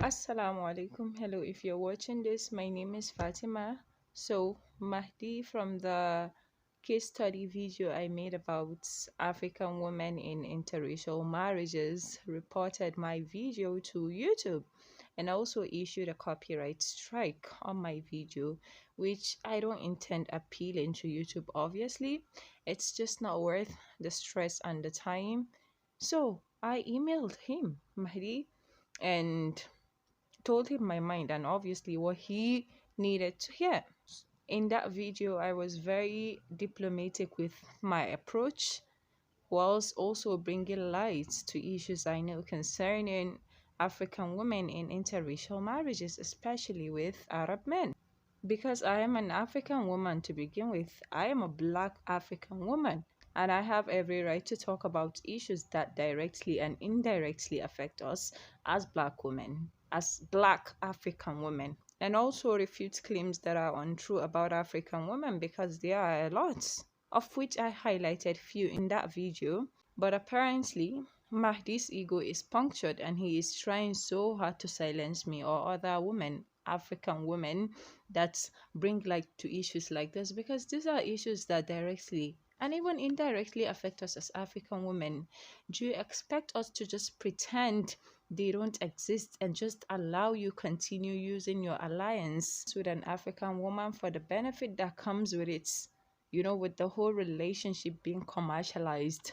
Assalamu alaikum. Hello, if you're watching this, my name is Fatima. So, Mahdi, from the case study video I made about African women in interracial marriages, reported my video to YouTube and also issued a copyright strike on my video, which I don't intend appealing to YouTube, obviously. It's just not worth the stress and the time. So, I emailed him, Mahdi, and told him my mind and obviously what he needed to hear. In that video, I was very diplomatic with my approach, whilst also bringing light to issues I know concerning African women in interracial marriages, especially with Arab men. Because I am an African woman to begin with, I am a black African woman, and I have every right to talk about issues that directly and indirectly affect us as black women, as black African women, and also refute claims that are untrue about African women because there are a lot, of which I highlighted few in that video. But apparently, Mahdi's ego is punctured and he is trying so hard to silence me or other women, African women, that bring light to issues like this because these are issues that directly and even indirectly affect us as African women. Do you expect us to just pretend they don't exist and just allow you continue using your alliance with an African woman for the benefit that comes with it? You know, with the whole relationship being commercialized,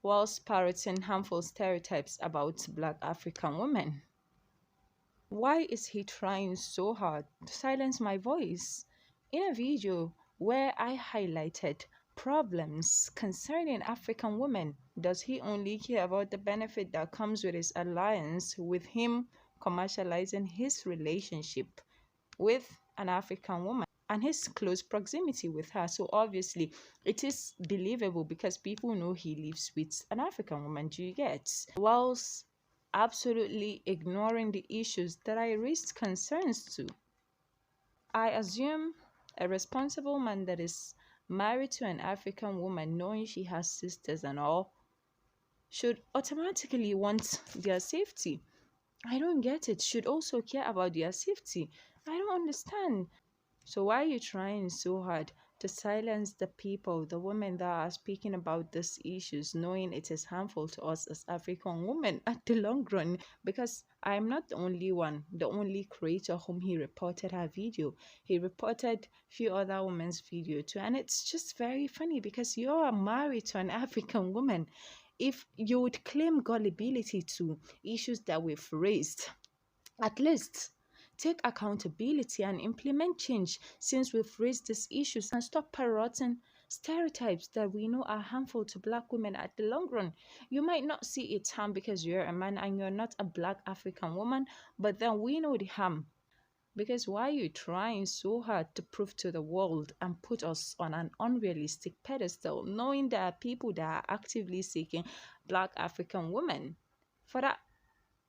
whilst parroting harmful stereotypes about black African women. Why is he trying so hard to silence my voice? In a video where I highlighted problems concerning African women, does he only care about the benefit that comes with his alliance with him commercializing his relationship with an African woman and his close proximity with her? So obviously it is believable because people know he lives with an African woman. Do you get? Whilst absolutely ignoring the issues that I raised concerns to. I assume a responsible man that is married to an African woman, knowing she has sisters and all, should automatically want their safety. I don't get it. Should also care about their safety. I don't understand. So why are you trying so hard to silence the people, the women that are speaking about these issues, knowing it is harmful to us as African women at the long run? Because I'm not the only one, the only creator whom he reported her video. He reported few other women's video too. And it's just very funny because you are married to an African woman. If you would claim gullibility to issues that we've raised, at least take accountability and implement change since we've raised these issues and stop parroting stereotypes that we know are harmful to black women at the long run. You might not see its harm because you're a man and you're not a black African woman, but then we know the harm. Because why are you trying so hard to prove to the world and put us on an unrealistic pedestal, knowing there are people that are actively seeking black African women for that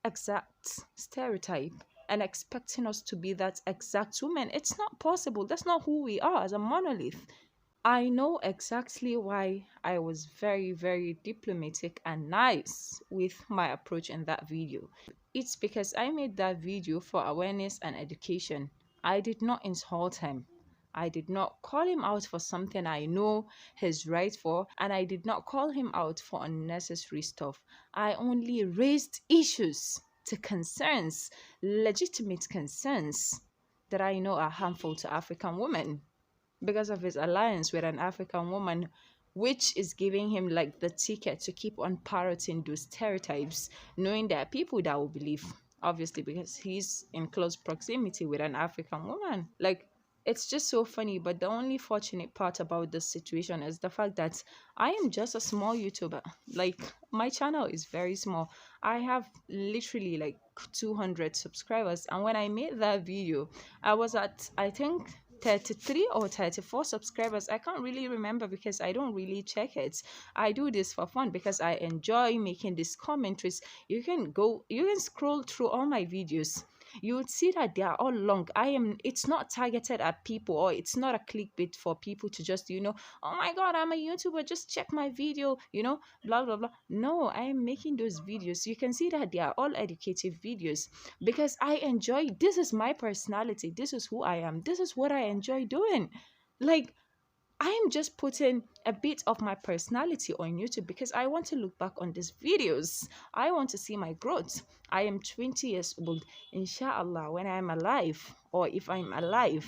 exact stereotype and expecting us to be that exact woman? It's not possible. That's not who we are as a monolith. I know exactly why I was very, very diplomatic and nice with my approach in that video. It's because I made that video for awareness and education. I did not insult him. I did not call him out for something I know he's right for, and I did not call him out for unnecessary stuff. I only raised issues to concerns, legitimate concerns that I know are harmful to African women because of his alliance with an African woman, which is giving him like the ticket to keep on parroting those stereotypes, knowing there are people that will believe, obviously, because he's in close proximity with an African woman. Like, it's just so funny. But the only fortunate part about this situation is the fact that I am just a small YouTuber. Like, my channel is very small. I have literally like 200 subscribers. And when I made that video, I was at, I think, 33 or 34 subscribers. I can't really remember because I don't really check it. I do this for fun because I enjoy making these commentaries. You can scroll through all my videos. you would see that they are all long. It's not targeted at people, or it's not a clickbait for people to just, oh my God, I'm a YouTuber, just check my video, blah, blah, blah. No, I am making those videos. You can see that they are all educative videos because I enjoy, this is my personality. This is who I am. This is what I enjoy doing. Like, I'm just putting a bit of my personality on YouTube because I want to look back on these videos. I want to see my growth. I am 20 years old. Inshallah, when I'm alive, or if I'm alive,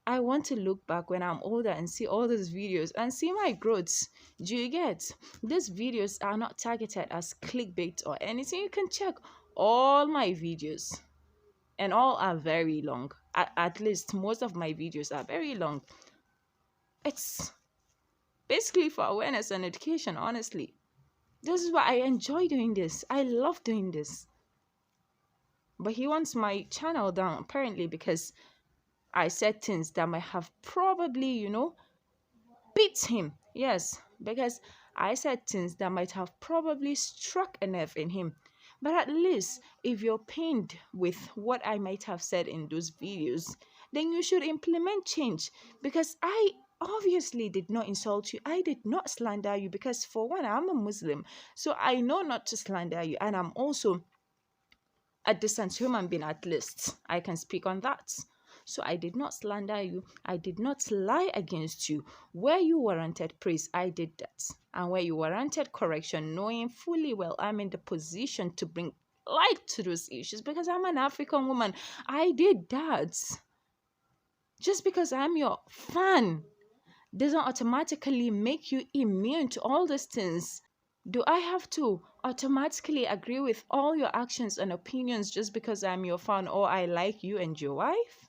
I want to look back when I'm older and see all these videos and see my growth. Do you get? These videos are not targeted as clickbait or anything. You can check all my videos, and all are very long. At least most of my videos are very long. It's basically for awareness and education, honestly. This is why I enjoy doing this. I love doing this. But he wants my channel down, apparently, because I said things that might have probably, beat him. Yes, because I said things that might have probably struck a nerve in him. But at least if you're pained with what I might have said in those videos, then you should implement change. Because I obviously did not insult you. I did not slander you because, for one, I'm a Muslim. So I know not to slander you. And I'm also a decent human being, at least. I can speak on that. So I did not slander you. I did not lie against you. Where you warranted praise, I did that. And where you warranted correction, knowing fully well I'm in the position to bring light to those issues because I'm an African woman, I did that. Just because I'm your fan doesn't automatically make you immune to all these things. Do I have to automatically agree with all your actions and opinions just because I'm your fan or I like you and your wife?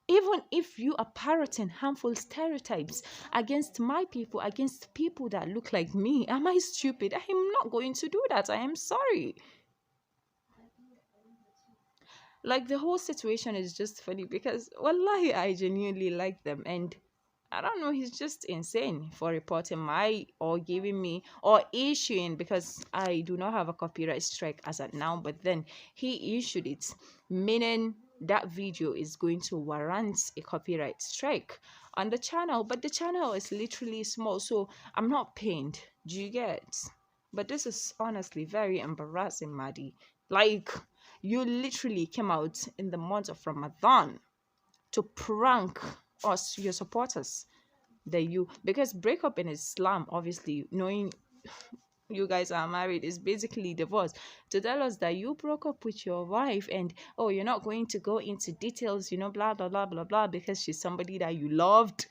Even if you are parroting harmful stereotypes against my people, against people that look like me, am I stupid? I am not going to do that. I am sorry. Like, the whole situation is just funny because, wallahi, I genuinely like them. And I don't know, he's just insane for reporting my, or giving me, or issuing, because I do not have a copyright strike as at now, but then he issued it, meaning that video is going to warrant a copyright strike on the channel. But the channel is literally small, so I'm not pained. Do you get? But this is honestly very embarrassing, Maddie. Like, you literally came out in the month of Ramadan to prank us, your supporters, because breakup in Islam, obviously, knowing you guys are married, is basically divorce. To tell us that you broke up with your wife and, oh, you're not going to go into details, blah blah blah blah blah, because she's somebody that you loved.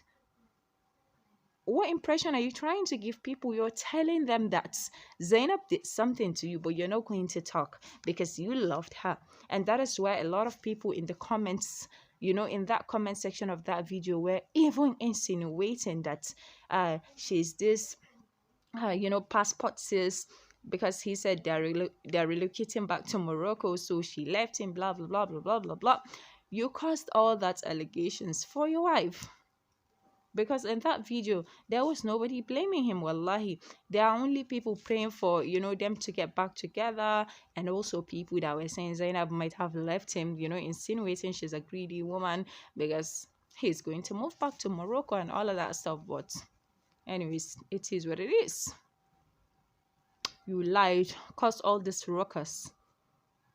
What impression are you trying to give people? You're telling them that Zainab did something to you, but you're not going to talk because you loved her. And that is why a lot of people in the comments, in that comment section of that video, were even insinuating that she's this, passport sis, because he said they're relocating back to Morocco, so she left him, blah, blah, blah, blah, blah, blah, blah. You caused all that allegations for your wife. Because in that video, there was nobody blaming him, wallahi. There are only people praying for, them to get back together. And also people that were saying Zainab might have left him, insinuating she's a greedy woman because he's going to move back to Morocco and all of that stuff. But anyways, it is what it is. You lied, caused all this ruckus,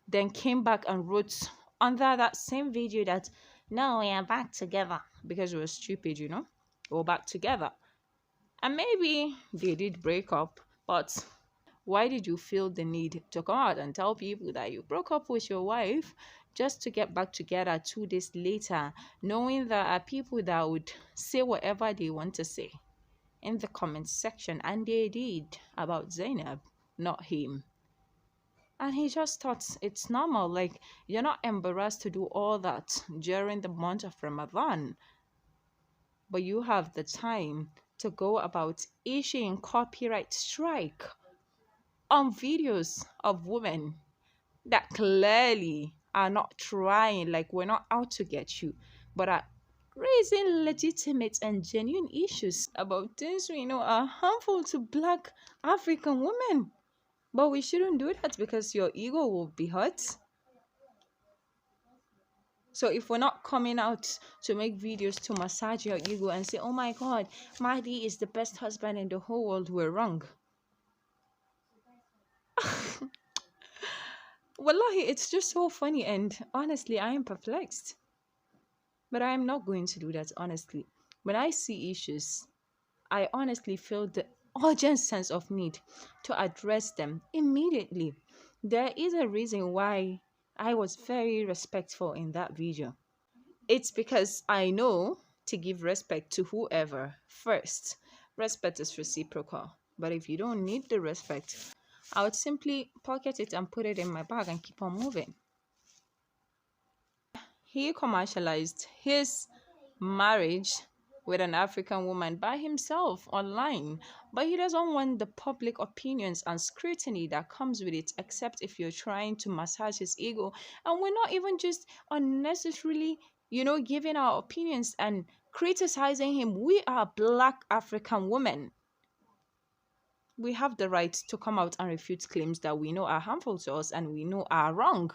then came back and wrote under that same video that, no, we are back together, because we were stupid, We're back together. And maybe they did break up, but why did you feel the need to come out and tell people that you broke up with your wife just to get back together 2 days later, knowing there are people that would say whatever they want to say in the comments section? And they did, about Zainab, not him. And he just thought it's normal. Like, you're not embarrassed to do all that during the month of Ramadan, but you have the time to go about issuing copyright strike on videos of women that clearly are not trying, like, we're not out to get you, but are raising legitimate and genuine issues about things we know are harmful to Black African women. But we shouldn't do that because your ego will be hurt. So if we're not coming out to make videos to massage your ego and say, oh my God, Mahdi is the best husband in the whole world, we're wrong. Wallahi, it's just so funny, and honestly, I am perplexed. But I am not going to do that, honestly. When I see issues, I honestly feel the urgent sense of need to address them immediately. There is a reason why I was very respectful in that video. It's because I know to give respect to whoever first. Respect is reciprocal. But if you don't need the respect, I would simply pocket it and put it in my bag and keep on moving. He commercialized his marriage with an African woman by himself online, but he doesn't want the public opinions and scrutiny that comes with it, except if you're trying to massage his ego. And we're not even just unnecessarily, giving our opinions and criticizing him. We are Black African women. We have the right to come out and refute claims that we know are harmful to us and we know are wrong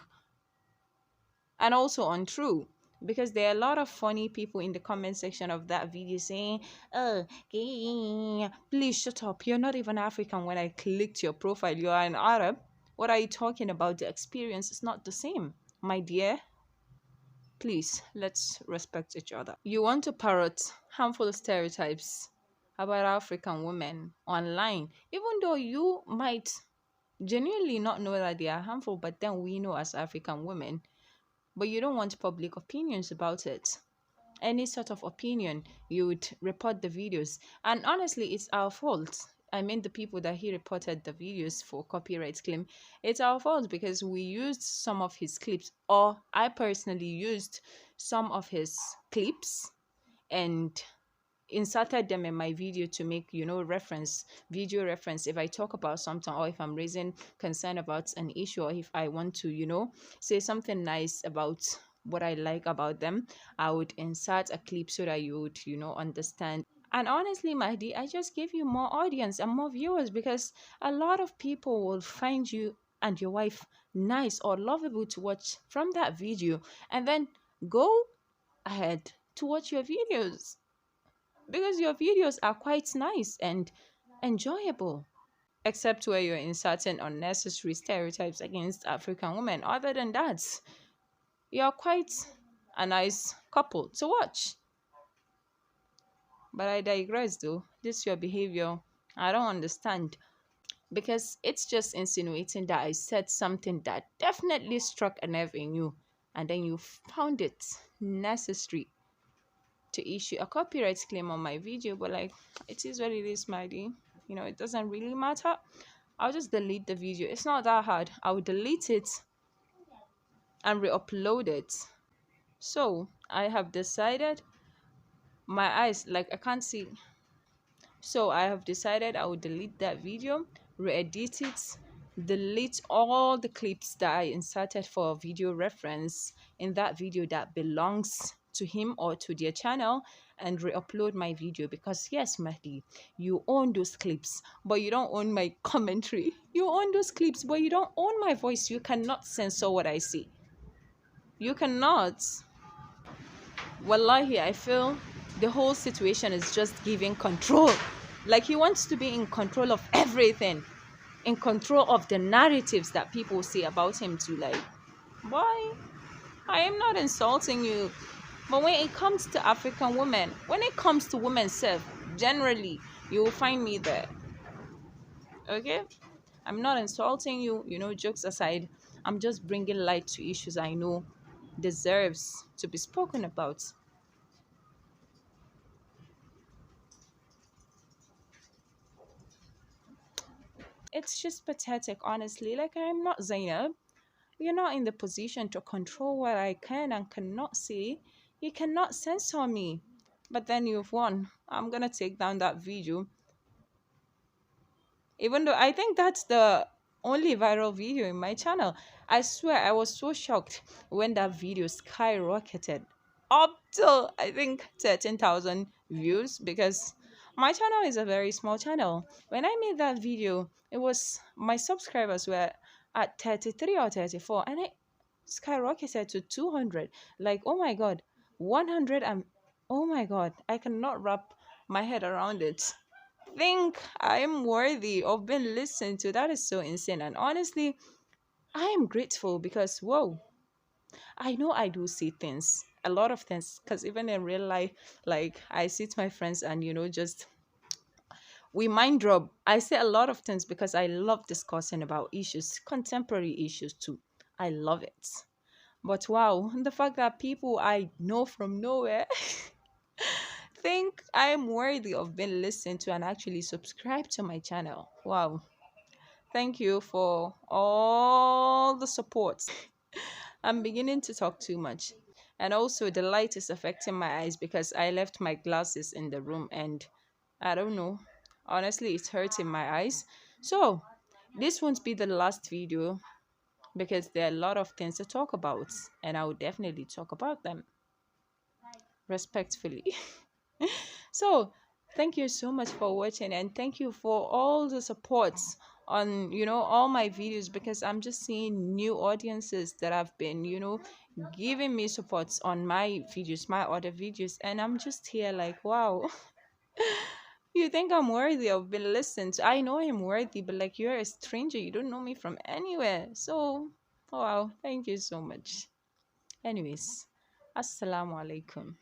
and also untrue, because there are a lot of funny people in the comment section of that video saying, oh, please shut up, you're not even African. When I clicked your profile, you are an Arab. What are you talking about? The experience is not the same, my dear. Please, let's respect each other. You want to parrot harmful stereotypes about African women online, even though you might genuinely not know that they are harmful, but then we know as African women, but you don't want public opinions about it. Any sort of opinion, you would report the videos. And honestly, it's our fault. I mean, the people that he reported the videos for copyright claim, it's our fault because we used some of his clips, or I personally used some of his clips and inserted them in my video to make video reference if I talk about something, or if I'm raising concern about an issue, or if I want to say something nice about what I like about them. I would insert a clip so that you would understand. And honestly, Mahdi, I just give you more audience and more viewers, because a lot of people will find you and your wife nice or lovable to watch from that video, and then go ahead to watch your videos, because your videos are quite nice and enjoyable, except where you're inserting unnecessary stereotypes against African women. Other than that, you're quite a nice couple to watch. But I digress though. This your behavior, I don't understand, because it's just insinuating that I said something that definitely struck a nerve in you, and then you found it necessary to issue a copyright claim on my video. But like, it is what it is, my dear. It doesn't really matter. I'll just delete the video. It's not that hard. I'll delete it and re-upload it. So I have decided, my eyes, like, I can't see. So I have decided I will delete that video, re-edit it, delete all the clips that I inserted for video reference in that video that belongs to him or to their channel, and re-upload my video. Because yes, Mahdi, you own those clips, but you don't own my commentary. You own those clips, but you don't own my voice. You cannot censor what I say. You cannot. Wallahi, I feel the whole situation is just giving control. Like, he wants to be in control of everything, in control of the narratives that people say about him too. Like, boy, I am not insulting you. But when it comes to African women, when it comes to women self, generally, you will find me there. Okay? I'm not insulting you, jokes aside. I'm just bringing light to issues I know deserves to be spoken about. It's just pathetic, honestly. Like, I'm not Zainab. You're not in the position to control what I can and cannot say. You cannot censor me. But then you've won. I'm gonna take down that video. Even though I think that's the only viral video in my channel. I swear I was so shocked when that video skyrocketed up to, I think, 13,000 views, because my channel is a very small channel. When I made that video, it was, my subscribers were at 33 or 34, and skyrocketed to 200. Like, oh my God, 100 and oh my God, I cannot wrap my head around it. Think I'm worthy of being listened to. That is so insane. And honestly, I am grateful because, whoa, I know I do see things, a lot of things, because even in real life, like I sit my friends and, just we mind drop. I say a lot of things because I love discussing about issues, contemporary issues too. I love it. But wow, the fact that people I know from nowhere think I'm worthy of being listened to and actually subscribe to my channel. Wow. Thank you for all the support. I'm beginning to talk too much. And also, the light is affecting my eyes because I left my glasses in the room and I don't know. Honestly, it's hurting my eyes. So, this won't be the last video because there are a lot of things to talk about, and I will definitely talk about them respectfully. So, thank you so much for watching, and thank you for all the supports on all my videos, because I'm just seeing new audiences that have been giving me supports on my videos, my other videos, and I'm just here like, wow. You think I'm worthy of being listened to? I know I'm worthy, but like, you're a stranger, you don't know me from anywhere. So wow, thank you so much. Anyways, assalamu alaikum.